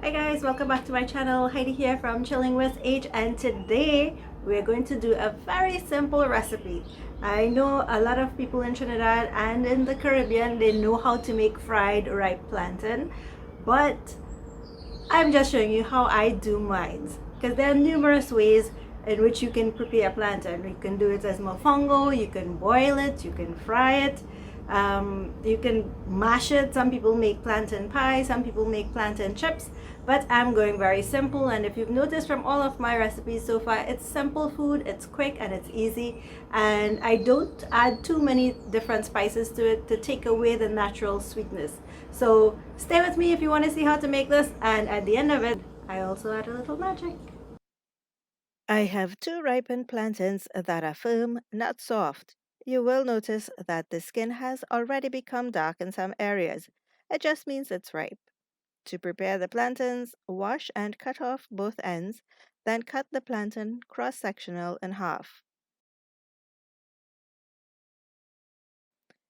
Hi guys, welcome back to my channel. Heidi here from Chilling with H, and today we're going to do a very simple recipe. I know a lot of people in Trinidad and in the Caribbean, they know how to make fried ripe plantain, but I'm just showing you how I do mine, because there are numerous ways in which you can prepare plantain. You can do it as mofongo, you can boil it, you can fry it, you can mash it. Some people make plantain pie, some people make plantain chips, but I'm going very simple. And if you've noticed from all of my recipes so far, it's simple food, it's quick and it's easy, and I don't add too many different spices to it to take away the natural sweetness. So stay with me if you want to see how to make this, and at the end of it I also add a little magic. I have two ripened plantains that are firm, not soft. You will notice that the skin has already become dark in some areas. It just means it's ripe. To prepare the plantains, wash and cut off both ends, then cut the plantain cross-sectional in half.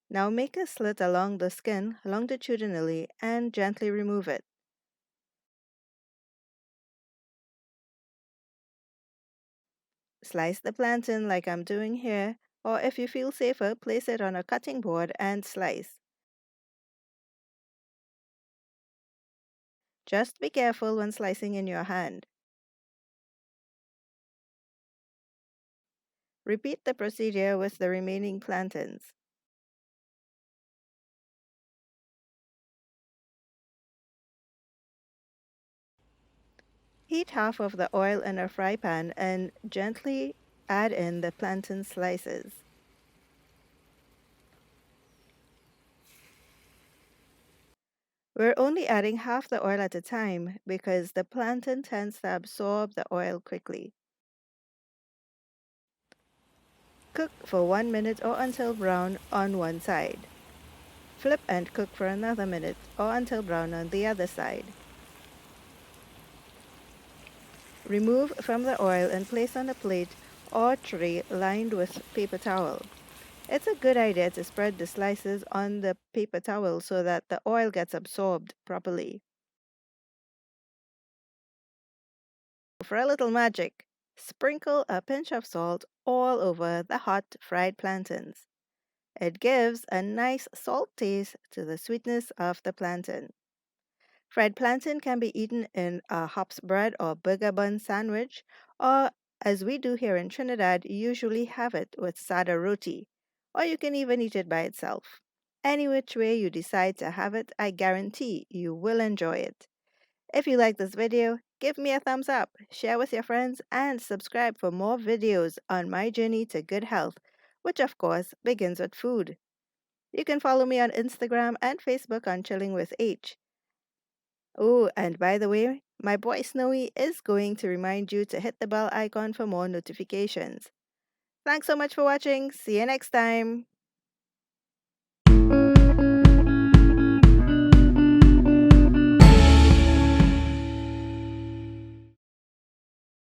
Now make a slit along the skin longitudinally and gently remove it. Slice the plantain like I'm doing here, or if you feel safer, place it on a cutting board and slice. Just be careful when slicing in your hand. Repeat the procedure with the remaining plantains. Heat half of the oil in a fry pan and gently add in the plantain slices. We're only adding half the oil at a time because the plantain tends to absorb the oil quickly. Cook for 1 minute or until brown on one side. Flip and cook for another minute or until brown on the other side. Remove from the oil and place on a plate or tray lined with paper towel. It's a good idea to spread the slices on the paper towel so that the oil gets absorbed properly. For a little magic, sprinkle a pinch of salt all over the hot fried plantains. It gives a nice salt taste to the sweetness of the plantain. Fried plantain can be eaten in a hops bread or burger bun sandwich, or as we do here in Trinidad, usually have it with sada roti, or you can even eat it by itself. Any which way you decide to have it, I guarantee you will enjoy it. If you like this video, give me a thumbs up, share with your friends, and subscribe for more videos on my journey to good health, which of course begins with food. You can follow me on Instagram and Facebook on Chilling with H. Oh, and by the way, my boy Snowy is going to remind you to hit the bell icon for more notifications. Thanks so much for watching. See you next time.